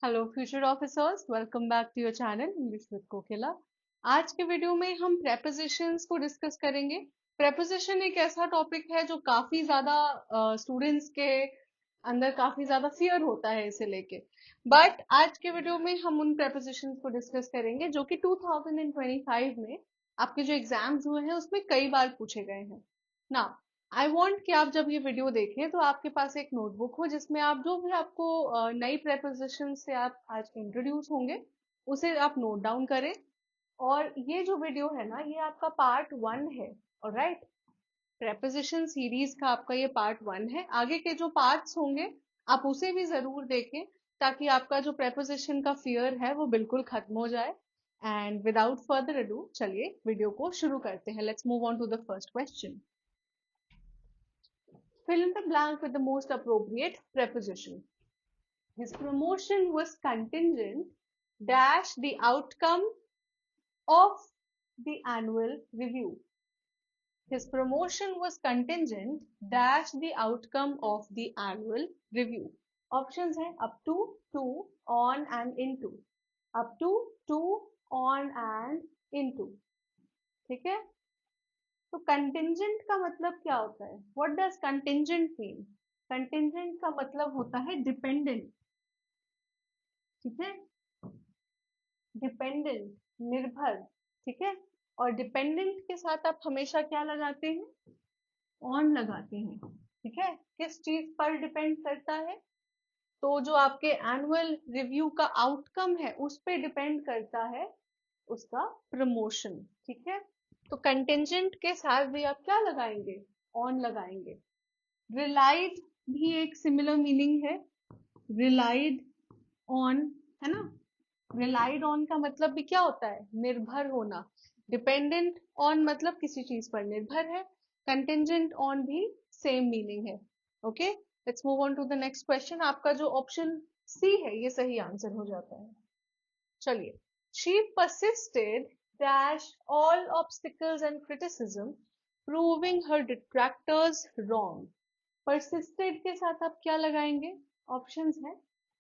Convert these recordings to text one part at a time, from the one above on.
Hello future officers, welcome back to your channel English with Kokila. आज के video में हम प्रेपोजिशंस को डिस्कस करेंगे। प्रेपोजिशन एक ऐसा टॉपिक है जो काफी ज्यादा स्टूडेंट्स के अंदर काफी ज्यादा फियर होता है इसे लेके। बट आज के वीडियो में हम उन प्रेपोजिशंस को डिस्कस करेंगे जो कि 2025 में आपके जो एग्जाम्स हुए हैं उसमें कई बार पूछे गए हैं ना। आई वॉन्ट कि आप जब ये वीडियो देखें तो आपके पास एक नोटबुक हो जिसमें आप जो भी आपको नई प्रेपोजिशन से आप आज इंट्रोड्यूस होंगे उसे आप नोट डाउन करें। और ये जो वीडियो है ना, ये आपका पार्ट 1 है। ऑलराइट, प्रेपोजिशन सीरीज का आपका ये पार्ट 1 है। आगे के जो पार्ट्स होंगे आप उसे भी जरूर देखें ताकि आपका जो प्रेपोजिशन का फियर है वो बिल्कुल खत्म हो जाए। एंड विदाउट फर्दर अडू चलिए वीडियो को शुरू करते हैं। Let's move on to the first question. Fill in the blank with the most appropriate preposition. His promotion was contingent dash the outcome of the annual review. His promotion was contingent dash the outcome of the annual review. Options हैं up to, on and into. Up to, on and into. ठीक है? तो contingent का मतलब क्या होता है? What does contingent mean? Contingent का मतलब होता है डिपेंडेंट। ठीक है, डिपेंडेंट, निर्भर। ठीक है, और डिपेंडेंट के साथ आप हमेशा क्या लगाते हैं? ऑन लगाते हैं। ठीक है, किस चीज पर डिपेंड करता है? तो जो आपके एनुअल रिव्यू का आउटकम है उस पे डिपेंड करता है उसका प्रमोशन। ठीक है, तो कंटिंजेंट के साथ भी आप क्या लगाएंगे? ऑन लगाएंगे। रिलाइड भी एक सिमिलर मीनिंग है, रिलाइड ऑन, है ना। रिलाइड ऑन का मतलब भी क्या होता है? निर्भर होना। डिपेंडेंट ऑन मतलब किसी चीज पर निर्भर है। कंटिंजेंट ऑन भी सेम मीनिंग है। Okay, let's move on to the next question. आपका जो ऑप्शन सी है ये सही आंसर हो जाता है। चलिए, she persisted dash all obstacles and criticism, proving her detractors wrong. persisted के साथ आप क्या लगाएंगे? ऑप्शंस हैं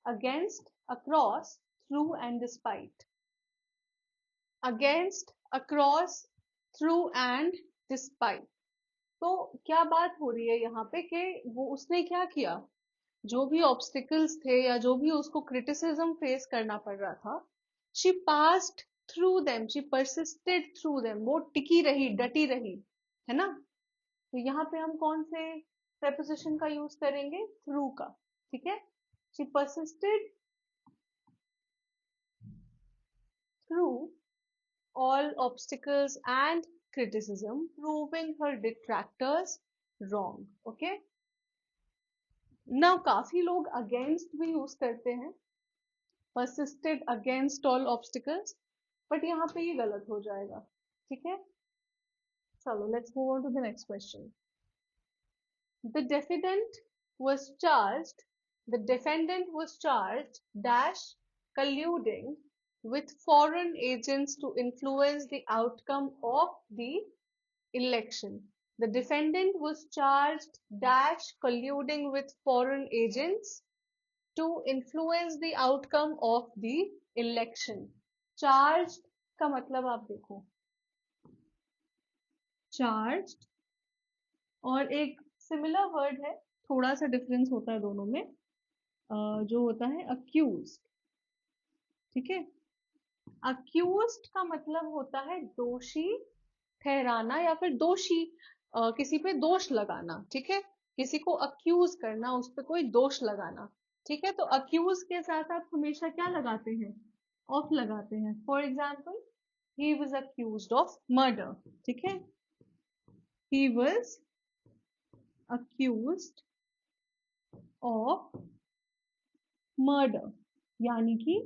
against, across, through and despite. against, across, through and despite. तो क्या बात हो रही है यहाँ पे कि वो उसने क्या किया? जो भी ऑब्स्टिकल्स थे या जो भी उसको क्रिटिसिज्म फेस करना पड़ रहा था, she passed through them, she persisted through them, वो टिकी रही, डटी रही, है ना। तो यहाँ पे हम कौन से preposition का यूज करेंगे? थ्रू का। ठीक है, she persisted through all obstacles and criticism, proving her detractors wrong. Okay, now काफी लोग against भी यूज करते हैं, persisted against all obstacles, but यहाँ पे ये गलत हो जाएगा। ठीक है, चलो let's move on to the next question. The defendant was charged the defendant was charged dash colluding with foreign agents to influence the outcome of the election. The defendant was charged dash colluding with foreign agents to influence the outcome of the election. Charged का मतलब आप देखो, charged और एक similar word है, थोड़ा सा difference होता है दोनों में, जो होता है accused। ठीक है, accused का मतलब होता है दोषी ठहराना या फिर दोषी, किसी पे दोष लगाना। ठीक है, किसी को अक्यूज करना, उस पे कोई दोष लगाना। ठीक है, तो अक्यूज के साथ आप हमेशा क्या लगाते हैं? ऑफ लगाते हैं। For example, he was accused of murder. ठीक है, he was accused of murder, यानी कि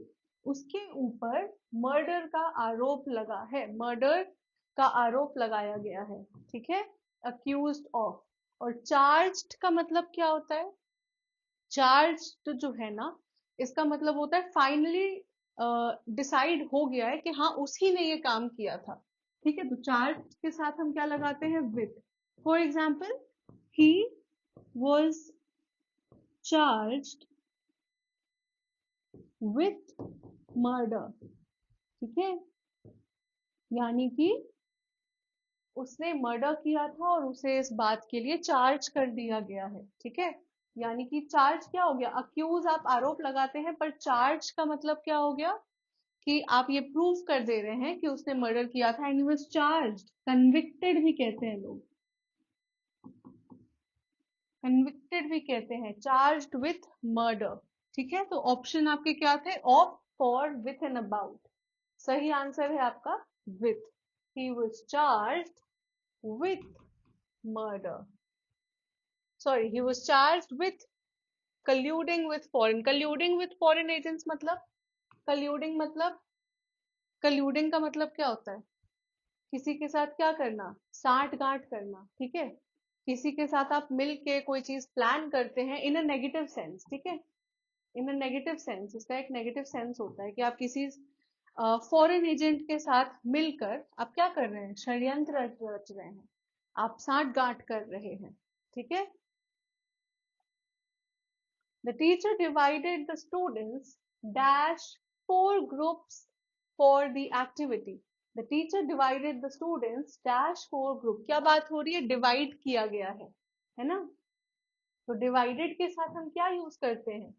उसके ऊपर मर्डर का आरोप लगा है, मर्डर का आरोप लगाया गया है। ठीक है, अक्यूज्ड ऑफ। और चार्ज्ड का मतलब क्या होता है? चार्ज्ड जो है ना, इसका मतलब होता है फाइनली डिसाइड हो गया है कि हाँ उसी ने ये काम किया था। ठीक है, तो चार्ज के साथ हम क्या लगाते हैं? With. For example, he was charged with murder, ठीक है, यानी कि उसने मर्डर किया था और उसे इस बात के लिए चार्ज कर दिया गया है, ठीक है। यानी कि चार्ज क्या हो गया, अक्यूज आप आरोप लगाते हैं, पर चार्ज का मतलब क्या हो गया कि आप ये प्रूव कर दे रहे हैं कि उसने मर्डर किया था, and he was charged, convicted भी कहते हैं लोग, कन्विक्टेड भी कहते हैं, चार्ज्ड विथ मर्डर, ठीक है। तो ऑप्शन आपके क्या थे, of, for, with and about. सही आंसर है आपका with, he was charged with murder, sorry, he was charged with colluding with foreign agents मतलब, colluding मतलब, colluding का मतलब क्या होता है, किसी के साथ क्या करना, साठ गांठ करना, ठीक है। किसी के साथ आप मिल के कोई चीज प्लान करते हैं इन अ नेगेटिव सेंस, ठीक है, इन अ नेगेटिव सेंस, इसका एक नेगेटिव सेंस होता है कि आप किसी फॉरेन एजेंट के साथ मिलकर आप क्या कर रहे हैं, षड्यंत्र रच रहे हैं, आप साठ गांठ कर रहे हैं, ठीक है। The teacher divided the students dash four groups for the activity. The teacher divided the students dash four group. क्या बात हो रही है, डिवाइड किया गया है ना। तो डिवाइडेड के साथ हम क्या यूज करते हैं,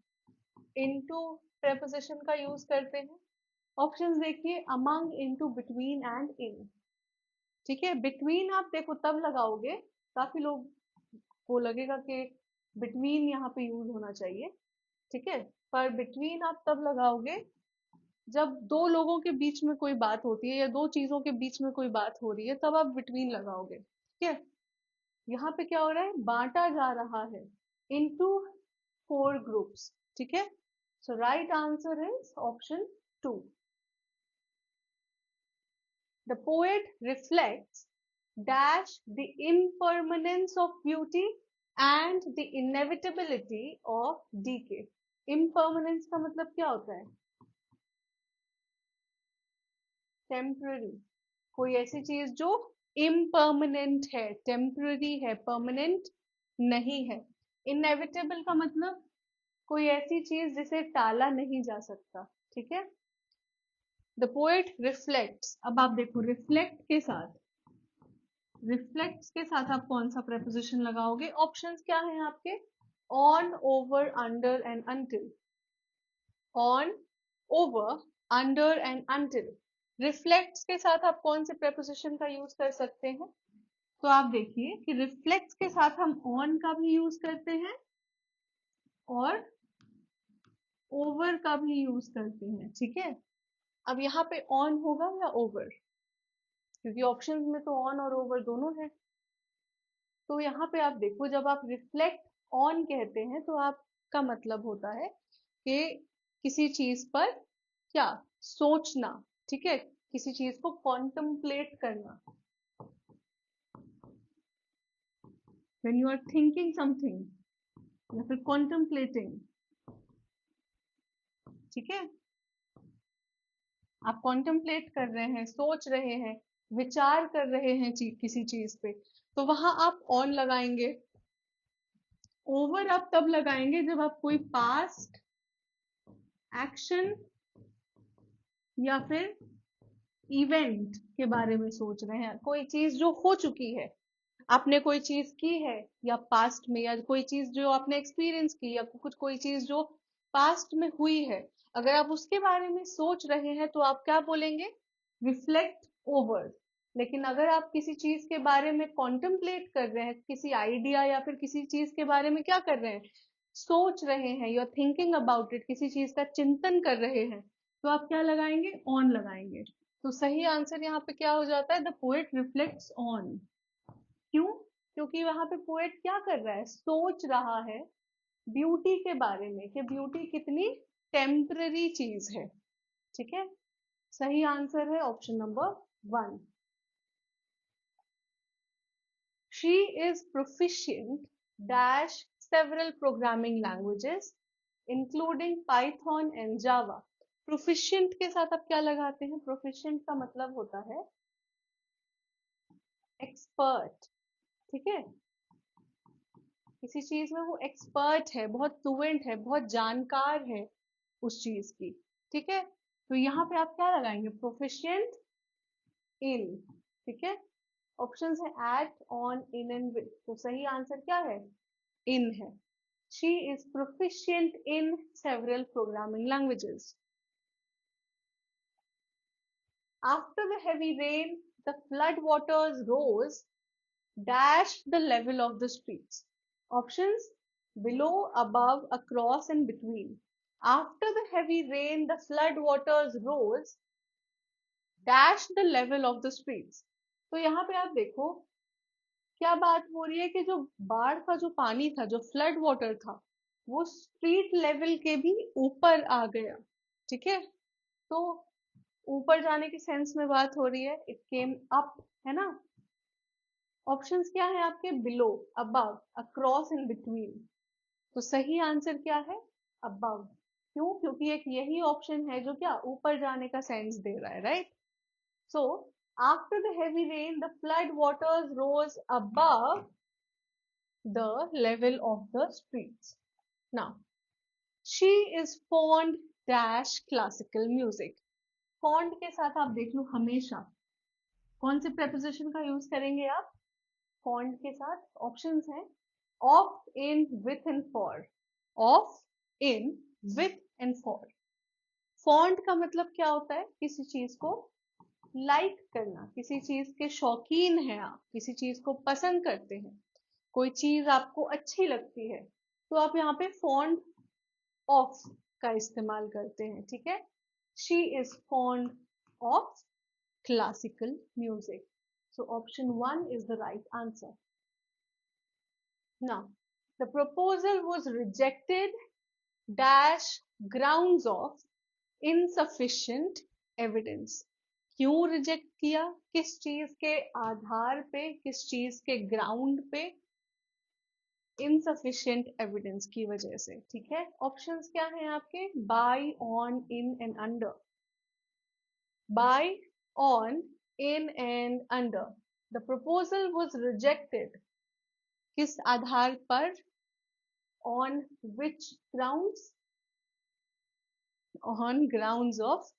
इनटू प्रेपोजिशन का यूज करते हैं। ऑप्शंस देखिए, among, into, between and in, ठीक है। बिटवीन आप देखो तब लगाओगे, काफी लोग को लगेगा कि बिटवीन यहाँ पे यूज होना चाहिए, ठीक है, पर बिटवीन आप तब लगाओगे जब दो लोगों के बीच में कोई बात होती है या दो चीजों के बीच में कोई बात हो रही है, तब आप बिटवीन लगाओगे, ठीक है। यहाँ पे क्या हो रहा है, बांटा जा रहा है इनटू फोर ग्रुप्स, ठीक है। So right answer is option 2। The poet reflects dash the impermanence of beauty and the inevitability of decay। impermanence का मतलब क्या होता है, टेम्पररी, कोई ऐसी चीज जो इम्पर्मानेंट है, टेम्पररी है, परमानेंट नहीं है। इनएविटेबल का मतलब कोई ऐसी चीज जिसे टाला नहीं जा सकता, ठीक है। द पोएट रिफ्लेक्ट्स, अब आप देखो रिफ्लेक्ट के साथ, रिफ्लेक्ट्स के साथ आप कौन सा प्रेपोजिशन लगाओगे, ऑप्शंस क्या हैं आपके, on, over, under and until, on, over, under and until. Reflects के साथ आप कौन से प्रेपोजिशन का यूज कर सकते हैं, तो आप देखिए कि रिफ्लेक्ट्स के साथ हम ऑन का भी यूज करते हैं और ओवर का भी यूज करते हैं, ठीक है। अब यहाँ पे ऑन होगा या ओवर, क्योंकि ऑप्शंस में तो ऑन और ओवर दोनों है। तो यहाँ पे आप देखो, जब आप रिफ्लेक्ट ऑन कहते हैं तो आपका मतलब होता है कि किसी चीज पर क्या, सोचना, ठीक है, किसी चीज को कॉन्टम्पलेट करना, when you are thinking something या फिर contemplating, ठीक है, आप कॉन्टम्पलेट कर रहे हैं, सोच रहे हैं, विचार कर रहे हैं किसी चीज पे, तो वहां आप ऑन लगाएंगे। ओवर आप तब लगाएंगे जब आप कोई पास्ट एक्शन या फिर इवेंट के बारे में सोच रहे हैं, कोई चीज जो हो चुकी है, आपने कोई चीज की है या पास्ट में, या कोई चीज जो आपने एक्सपीरियंस की, या कुछ कोई चीज जो पास्ट में हुई है, अगर आप उसके बारे में सोच रहे हैं तो आप क्या बोलेंगे, रिफ्लेक्ट ओवर। लेकिन अगर आप किसी चीज के बारे में कॉन्टेम्पलेट कर रहे हैं, किसी आइडिया या फिर किसी चीज के बारे में क्या कर रहे हैं, सोच रहे हैं, you are thinking about it, किसी चीज का चिंतन कर रहे हैं, तो आप क्या लगाएंगे, ऑन लगाएंगे। तो सही आंसर यहाँ पे क्या हो जाता है, द पोएट रिफ्लेक्ट्स ऑन। क्यों, क्योंकि वहां पे पोएट क्या कर रहा है, सोच रहा है ब्यूटी के बारे में कि ब्यूटी कितनी टेम्पररी चीज है, ठीक है। सही आंसर है option number 1। She is proficient dash several programming languages including Python and Java। Proficient के साथ आप क्या लगाते हैं, प्रोफिशिएंट का मतलब होता है एक्सपर्ट, ठीक है, किसी चीज में वो एक्सपर्ट है, बहुत फ्लुएंट है, बहुत जानकार है, उस चीज की, ठीक है। तो यहाँ पे आप क्या लगाएंगे, प्रोफिशिएंट इन, ठीक है। ऑप्शन है at, on, in and with, तो सही आंसर क्या है, इन है। She is proficient in several programming languages. After the heavy rain the flood waters rose dash the level of the streets. Options below, above, across, and between. After the heavy rain, the flood waters rose dash the level of the streets. तो यहाँ पे आप देखो क्या बात हो रही है कि जो बाढ़ का जो पानी था, जो फ्लड वाटर था, वो स्ट्रीट लेवल के भी ऊपर आ गया, ठीक है। तो ऊपर जाने की सेंस में बात हो रही है, इट केम अप, है ना। ऑप्शंस क्या है आपके, below, above, across and between. तो सही आंसर क्या है, अबव। क्यों, क्योंकि एक यही ऑप्शन है जो क्या ऊपर जाने का सेंस दे रहा है, right. So after the heavy rain the flood waters rose above the level of the streets. Now she is fond dash classical music. Fond के साथ आप देख लो हमेशा कौन से preposition का यूज करेंगे आप फॉन्ड के साथ। ऑप्शंस हैं of, in, with and for. Of, in, with and for. Font का मतलब क्या होता है, किसी चीज को लाइक करना, किसी चीज के शौकीन हैं आप, किसी चीज को पसंद करते हैं, कोई चीज आपको अच्छी लगती है, तो आप यहाँ पे फॉन्ड ऑफ का इस्तेमाल करते हैं, ठीक है। She is fond of classical music. So option 1 is the right answer. Now, the proposal was rejected dash grounds of insufficient evidence. क्यों रिजेक्ट किया, किस चीज के आधार पे, किस चीज के ग्राउंड पे, इनसफिशिएंट एविडेंस की वजह से, ठीक है। ऑप्शंस क्या हैं आपके, by, on, in and under. By, on, in and under. The proposal was rejected किस आधार पर, on which grounds, on grounds of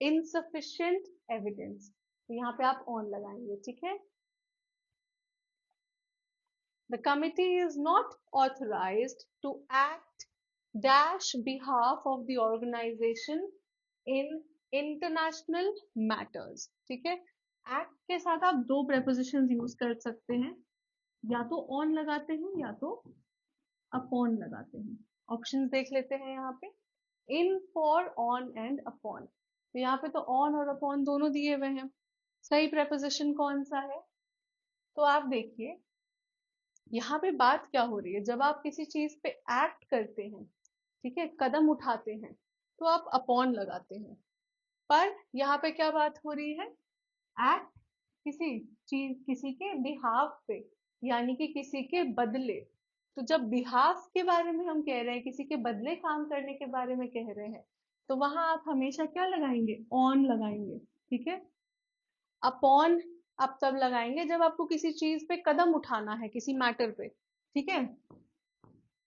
insufficient evidence. तो यहाँ पे आप ऑन लगाएंगे, ठीक है। The committee is not authorized to act dash behalf of the organization in international matters, ठीक है। act के साथ आप दो prepositions यूज कर सकते हैं, या तो on लगाते हैं या तो upon लगाते हैं। ऑप्शंस देख लेते हैं यहाँ पे, in, for, on and upon। तो यहाँ पे तो on और upon दोनों दिए हुए हैं, सही preposition कौन सा है। तो आप देखिए यहाँ पे बात क्या हो रही है, जब आप किसी चीज पे एक्ट करते हैं, ठीक है, कदम उठाते हैं, तो आप अपॉन लगाते हैं। पर यहाँ पे क्या बात हो रही है, एक्ट किसी चीज, किसी के बिहाफ पे, यानी कि किसी के बदले। तो जब बिहाफ के बारे में हम कह रहे हैं, किसी के बदले काम करने के बारे में कह रहे हैं, तो वहां आप हमेशा क्या लगाएंगे, ऑन लगाएंगे, ठीक है। अपॉन आप तब लगाएंगे जब आपको किसी चीज पे कदम उठाना है, किसी मैटर पे, ठीक है।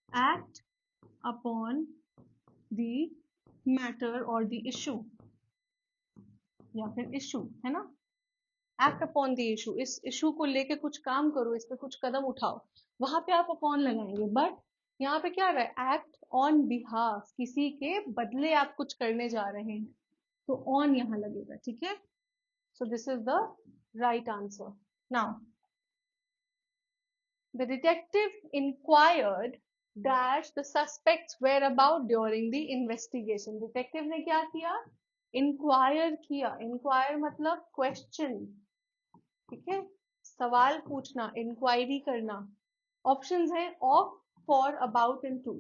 एक्ट अपॉन द मैटर और द इशू, या फिर इशू, है ना। एक्ट अपॉन द इशू, इस इशू को लेके कुछ काम करो, इस पे कुछ कदम उठाओ, वहां पे आप अपॉन लगाएंगे। बट यहाँ पे क्या रहा है, एक्ट ऑन बिहाफ, किसी के बदले आप कुछ करने जा रहे हैं, तो ऑन यहाँ लगेगा, ठीक है। So this is the right answer. Now, the detective inquired dash the suspect's whereabout during the investigation. Detective ने क्या किया, inquire किया, inquire मतलब question, ठीक है, सवाल पूछना, inquiry करना। ऑप्शंस हैं of, for, about and to।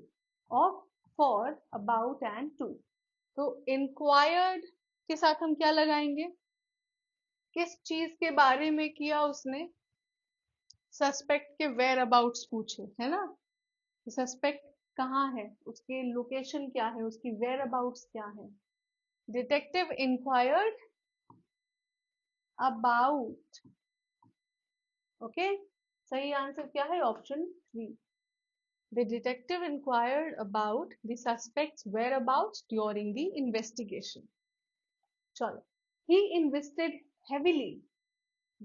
of, for, about and to। तो inquired के साथ हम क्या लगाएंगे, किस चीज के बारे में किया उसने, सस्पेक्ट के वेयर अबाउट्स पूछे, है ना। सस्पेक्ट कहाँ है, उसकी लोकेशन क्या है, उसकी वेयर अबाउट्स क्या है। Detective inquired about, okay. सही आंसर क्या है, option 3। The detective inquired about the suspect's whereabouts during the investigation. चलो, he invested heavily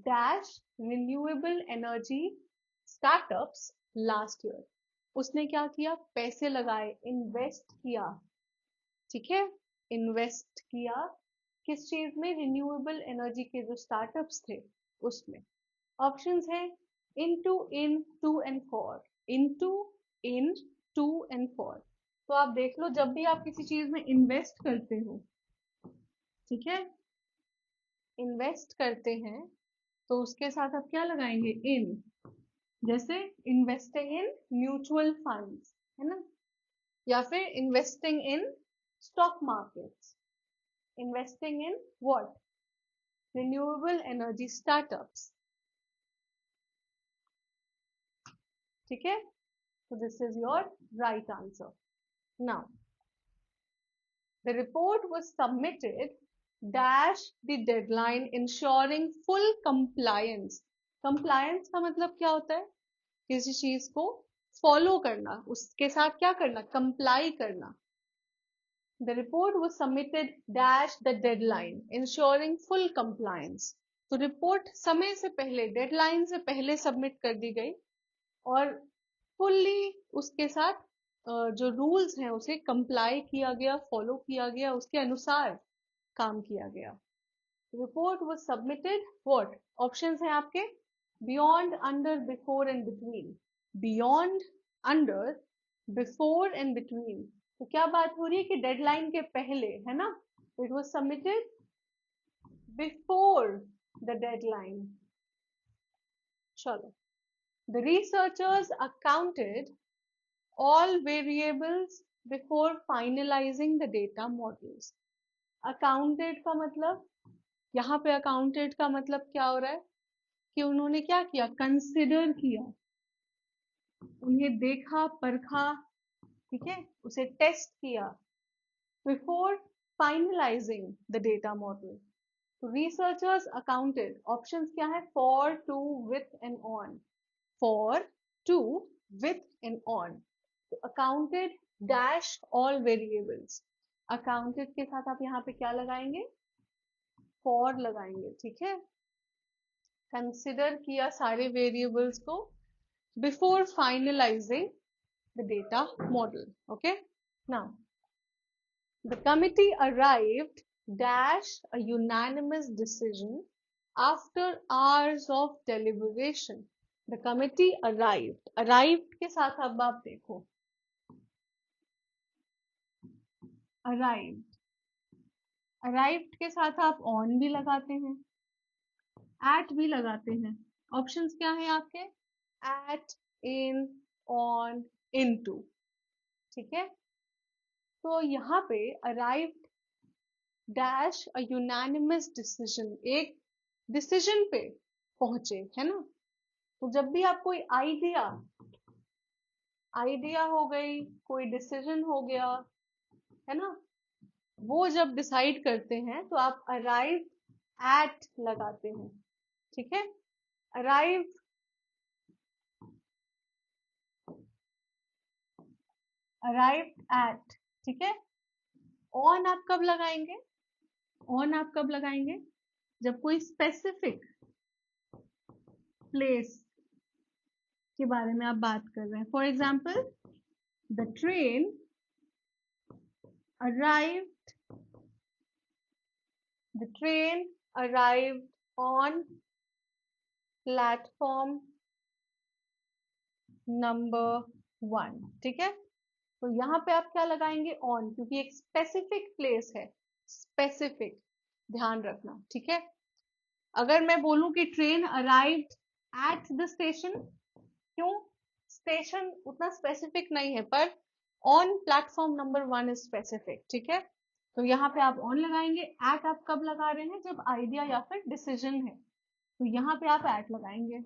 dash renewable energy startups last year. उसने क्या किया? पैसे लगाए, इन्वेस्ट किया, ठीक है, इन्वेस्ट किया किस चीज में? रिन्यूएबल एनर्जी के जो स्टार्टअप्स थे उसमें. ऑप्शंस है into, in, to and for. Into, in, to and for. तो आप देख लो, जब भी आप किसी चीज में इन्वेस्ट करते हो, ठीक है, इन्वेस्ट करते हैं तो उसके साथ आप क्या लगाएंगे? इन. जैसे इन्वेस्टिंग इन म्यूचुअल फंड्स, है ना, या फिर investing in stock markets. Investing in what? Renewable energy startups. ठीक है, so this is your right answer. Now, the report was submitted dash the deadline ensuring full compliance. Compliance का मतलब क्या होता है? किसी चीज को फॉलो करना, उसके साथ क्या करना? कंप्लाई करना. The report was submitted dash the deadline ensuring full compliance. तो रिपोर्ट समय से पहले, डेडलाइन से पहले सबमिट कर दी गई और फुल्ली उसके साथ जो रूल्स हैं उसे कंप्लाई किया गया, फॉलो किया गया, उसके अनुसार काम किया गया. Report was submitted what? Options हैं आपके beyond, under, before and between. Beyond, under, before and between. तो क्या बात हो रही है कि डेडलाइन के पहले, है ना? It was submitted before the deadline. चलो, the researchers accounted all variables before finalizing the data models. Accounted का मतलब, यहाँ पे accounted का मतलब क्या हो रहा है कि उन्होंने क्या किया? कंसिडर किया, उन्हें देखा, परखा, ठीक है, उसे टेस्ट किया before finalising the data model. तो रिसर्चर्स अकाउंटेड, ऑप्शंस क्या है? For, to, with and on. For, to, with and on. तो accounted dash all variables. Accounted के साथ आप यहाँ पे क्या लगाएंगे? फॉर लगाएंगे, ठीक है. कंसिडर किया सारे वेरिएबल्स को before finalising the data model. Okay, now the committee arrived dash a unanimous decision after hours of deliberation. The committee arrived. Arrived के साथ अब आप देखो, arrived. Arrived के साथ आप on भी लगाते हैं, at भी लगाते हैं. ऑप्शंस क्या हैं आपके? at, in, on, into. ठीक है, तो यहाँ पे arrived dash a unanimous decision, एक डिसीजन पे पहुंचे, है ना. तो जब भी आप कोई आइडिया हो गई, कोई डिसीजन हो गया, है ना, वो जब डिसाइड करते हैं तो आप अराइव एट लगाते हैं. ठीक है, अराइव एट. ठीक है, ऑन आप कब लगाएंगे? ऑन आप कब लगाएंगे? जब कोई स्पेसिफिक प्लेस के बारे में आप बात कर रहे हैं. For example, the train arrived on platform number 1. ठीक है, तो यहाँ पे आप क्या लगाएंगे? ऑन, क्योंकि एक स्पेसिफिक प्लेस है, स्पेसिफिक, ध्यान रखना. ठीक है, अगर मैं बोलूं कि train arrived at the station, क्यों? स्टेशन उतना स्पेसिफिक नहीं है, पर on platform number 1 is specific. ठीक है, तो यहाँ पे आप ऑन लगाएंगे. एट आप कब लगा रहे हैं? जब आइडिया या फिर डिसीजन है, तो यहाँ पे आप एट लगाएंगे.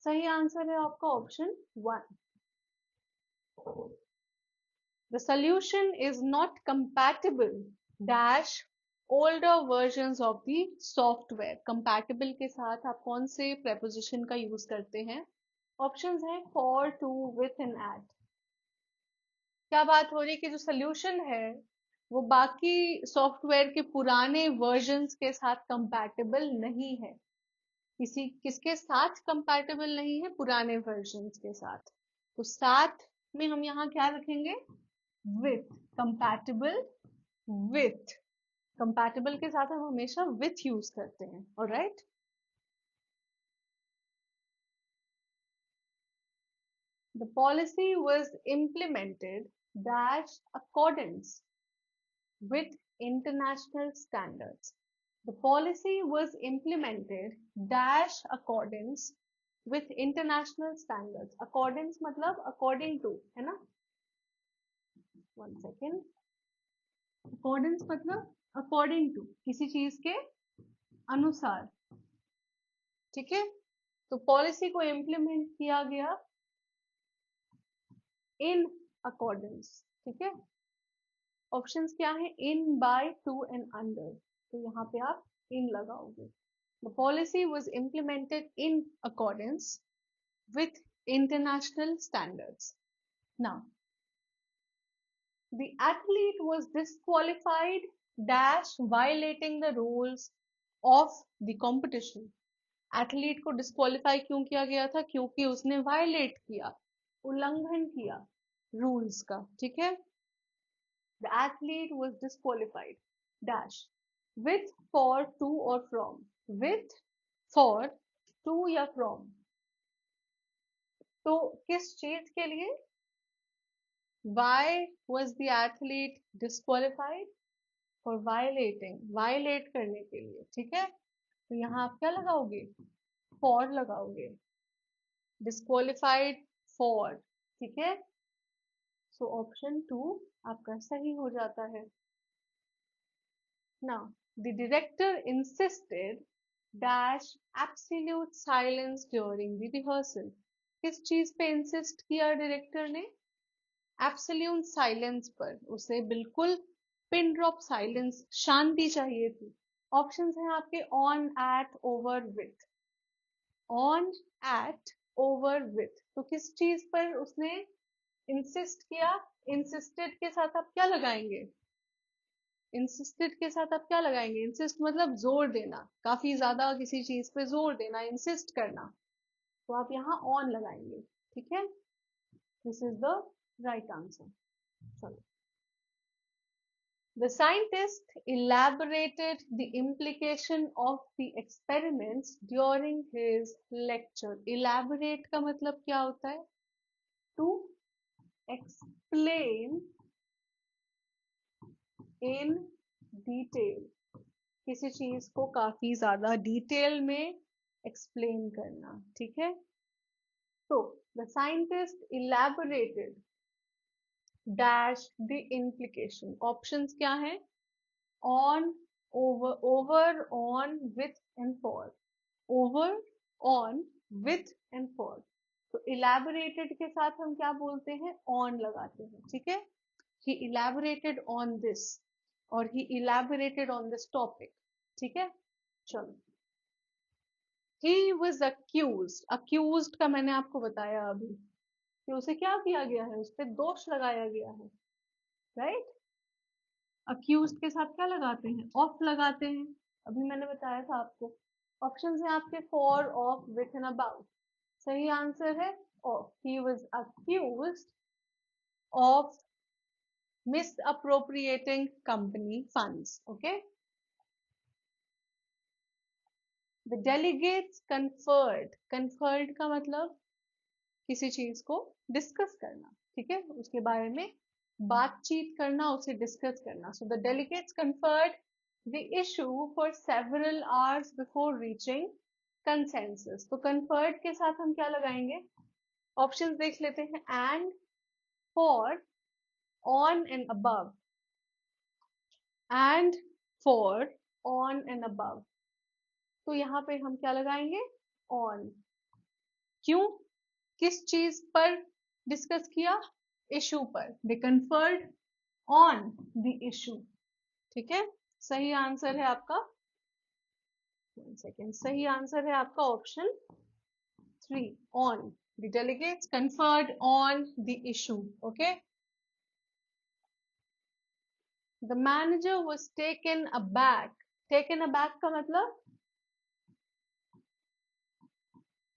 सही आंसर है आपका option 1. The solution is not compatible dash older versions of the software. Compatible के साथ आप कौन से preposition का यूज करते हैं? ऑप्शंस हैं for, to, with and at. क्या बात हो रही है कि जो सोल्यूशन है वो बाकी सॉफ्टवेयर के पुराने वर्जन्स के साथ कंपैटिबल नहीं है। किसके साथ कंपैटिबल नहीं है? पुराने वर्जन्स के साथ। तो साथ में हम यहाँ क्या रखेंगे? With, compatible with. कंपैटिबल के साथ हम हमेशा विथ यूज करते हैं। Alright, the policy was implemented dash accordance with international standards. The policy was implemented dash accordance with international standards. Accordance मतलब according to, है ना? One second. Accordance मतलब according to, किसी चीज के अनुसार। ठीक है, तो पॉलिसी को इम्प्लीमेंट किया गया इन अकॉर्डेंस। ठीक है, ऑप्शंस क्या है? इन, बाय, टू एंड अंडर। तो यहाँ पे आप इन लगाओगे। The policy was implemented in accordance with international standards. Now, the athlete was disqualified dash violating the rules of the competition. Athlete को डिस्क्वालीफाई क्यों किया गया था? क्योंकि उसने वायलेट किया, उल्लंघन किया रूल्स का। ठीक है, the athlete was disqualified dash with, for, to or from. With, for, to या फ्रॉम। तो किस चीज के लिए? Why was the athlete disqualified? For violating, violate करने के लिए। ठीक है, तो यहाँ आप क्या लगाओगे? For लगाओगे। Disqualified for। ठीक है, सो ऑप्शन 2 आपका सही हो जाता है। Now, the director insisted dash absolute silence during the rehearsal. किस चीज पे इंसिस्ट किया डायरेक्टर ने? एब्सोल्यूट साइलेंस पर। उसे बिल्कुल पिन ड्रॉप साइलेंस, शांति चाहिए थी। ऑप्शंस हैं आपके on, at, over, with. On, at, over, with. तो किस चीज पर उसने इंसिस्ट किया? इंसिस्टेड के साथ आप क्या लगाएंगे? इंसिस्टेड के साथ आप क्या लगाएंगे? इंसिस्ट मतलब जोर देना, काफी ज्यादा किसी चीज पे जोर देना, इंसिस्ट करना। तो आप यहाँ ऑन लगाएंगे। ठीक है, this is the right answer. चलो, the scientist elaborated the implication of the experiments during his lecture. Elaborate का मतलब क्या होता है? To explain in detail। किसी चीज को काफी ज्यादा डिटेल में एक्सप्लेन करना। ठीक है, तो the scientist elaborated dash the implication। Options क्या है? on, over, on, with and for। over, on, with and for। तो elaborated के साथ हम क्या बोलते हैं? on लगाते हैं। ठीक है, he elaborated on this और he elaborated on this topic। ठीक है, चलो, he was accused। accused का मैंने आपको बताया अभी कि उसे क्या किया गया है? उस पर दोष लगाया गया है। राइट, अक्यूज्ड के साथ क्या लगाते हैं? ऑफ लगाते हैं। अभी मैंने बताया था आपको। ऑप्शंस हैं आपके for, of, with and about. सही आंसर है of. He was accused of misappropriating company funds। okay, the delegates conferred का मतलब किसी चीज को डिस्कस करना। ठीक है, उसके बारे में बातचीत करना, उसे डिस्कस करना। So the delegates conferred the issue for several hours before reaching consensus। तो conferred के साथ हम क्या लगाएंगे? ऑप्शंस देख लेते हैं। and, for, on and above। and, for, on and above। तो यहाँ पे हम क्या लगाएंगे? on। क्यों? किस चीज पर डिस्कस किया? इशू पर। दे conferred on the issue। ठीक है, सही आंसर है आपका, 1 सेकेंड, सही आंसर है आपका option 3, on. The delegates conferred on the issue. Okay. The manager was taken aback. Taken aback का मतलब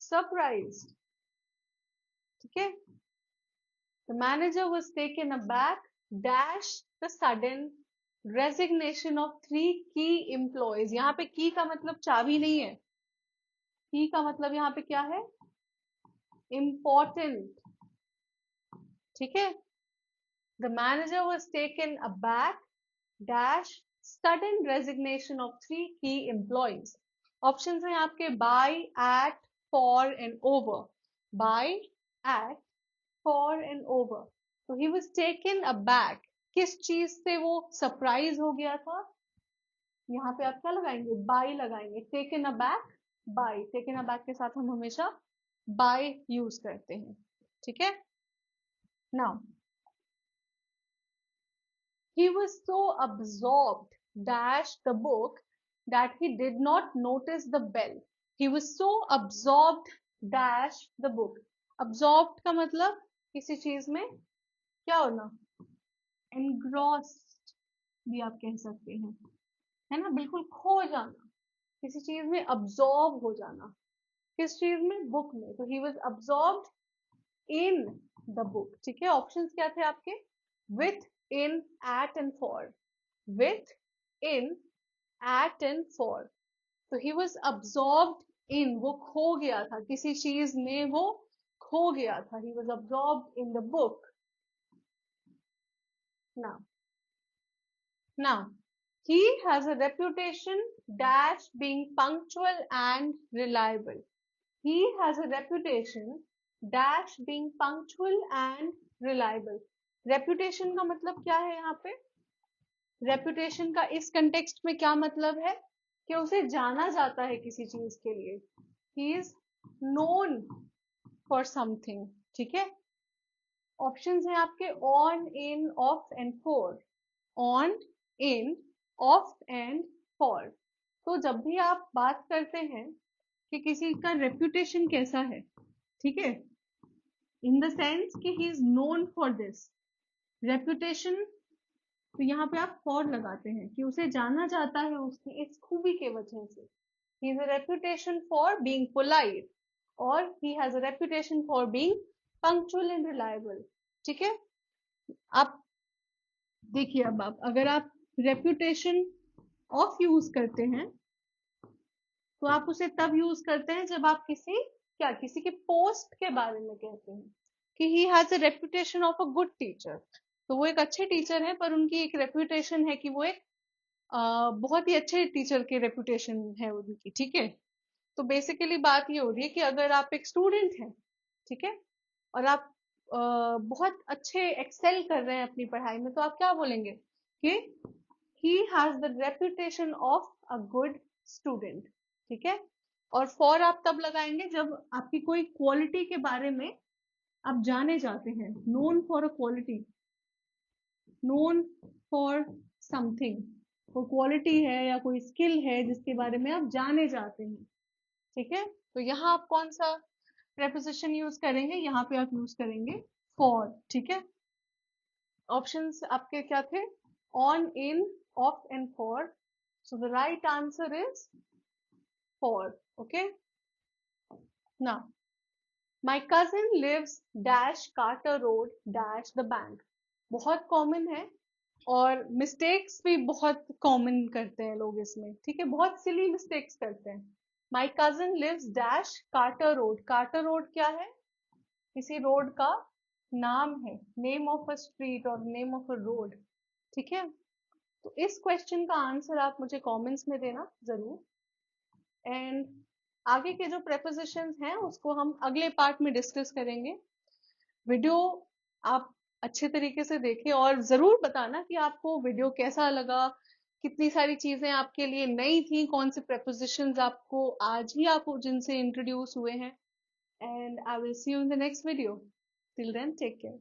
surprised. ठीक है. The manager was taken aback dash the sudden resignation of 3 key employees. यहाँ पे key का मतलब चाबी नहीं है. key का मतलब यहाँ पे क्या है? Important. ठीक है. The manager was taken aback dash sudden resignation of 3 key employees. Options हैं आपके by, at, for and over. By, at, for and over. So he was taken aback. किस चीज से वो सरप्राइज हो गया था? यहाँ पे आप क्या लगाएंगे? बाय लगाएंगे. Taken aback, by. Taken aback के साथ हम हमेशा बाय यूज करते हैं. ठीक है. Now he was so absorbed dash the book that he did not notice the bell. He was so absorbed dash the book. Absorbed का मतलब किसी चीज में क्या होना? engrossed भी आप कह सकते हैं, है ना. बिल्कुल खो जाना, किसी चीज में अब्सॉर्ब हो जाना. किस चीज में? बुक में. तो he was absorbed in the book. ठीक है. ऑप्शंस क्या थे आपके? With, in, at and for. With, in, at and for. तो ही वॉज अब्सॉर्ब्ड इन, वो खो गया था किसी चीज में, वो खो गया था. ही was absorbed in the book. Now, he has a reputation dash being punctual and reliable. He has a reputation dash being punctual and reliable. Reputation का मतलब क्या है यहाँ पे? Reputation का इस context में क्या मतलब है? कि उसे जाना जाता है किसी चीज के लिए. He is known for something. ठीक है. ऑप्शंस हैं आपके on, in, off and for. On, in, off and for. तो जब भी आप बात करते हैं कि किसी का रेप्यूटेशन कैसा है, ठीक है, इन द सेंस कि he is known for this reputation, तो यहाँ पे आप फॉर लगाते हैं कि उसे जाना जाता है उसकी इस खूबी के वजह से. He is a reputation for being polite और he has a reputation for being punctual and reliable. ठीक है. आप देखिए, अब आप अगर आप रेप्यूटेशन ऑफ यूज करते हैं तो आप उसे तब यूज करते हैं जब आप किसी के पोस्ट के बारे में कहते हैं कि ही has a reputation of a good teacher. तो वो एक अच्छे टीचर है, पर उनकी एक रेप्यूटेशन है कि वो एक बहुत ही अच्छे टीचर की रेप्यूटेशन है उनकी. ठीक है. तो बेसिकली बात ये हो रही है कि अगर आप एक स्टूडेंट हैं, ठीक है, और आप बहुत अच्छे एक्सेल कर रहे हैं अपनी पढ़ाई में, तो आप क्या बोलेंगे कि he has the reputation of a good student. ठीक है. और फॉर आप तब लगाएंगे जब आपकी कोई क्वालिटी के बारे में आप जाने जाते हैं. Known for a quality, known for something. कोई क्वालिटी है या कोई स्किल है जिसके बारे में आप जाने जाते हैं. ठीक है. तो यहाँ आप कौन सा प्रेपोजिशन यूज करेंगे? यहाँ पे आप यूज करेंगे फॉर. ठीक है. ऑप्शंस आपके क्या थे? On, in, of and for. So the right answer is for. Okay. Now, my cousin lives dash Carter road dash the bank. बहुत कॉमन है और मिस्टेक्स भी बहुत कॉमन करते हैं लोग इसमें. ठीक है. बहुत सिली मिस्टेक्स करते हैं. My cousin lives dash Carter road. Carter road क्या है? किसी रोड का नाम है, name of a street or name of a road. ठीक है. तो इस क्वेश्चन का आंसर आप मुझे कमेंट्स में देना जरूर. एंड आगे के जो प्रेपोजिशंस हैं उसको हम अगले पार्ट में डिस्कस करेंगे. वीडियो आप अच्छे तरीके से देखें और जरूर बताना कि आपको वीडियो कैसा लगा, कितनी सारी चीजें आपके लिए नई थी, कौन से प्रेपोजिशंस आपको आज ही आप जिनसे इंट्रोड्यूस हुए हैं. And I will see you in the next video. Till then, take care.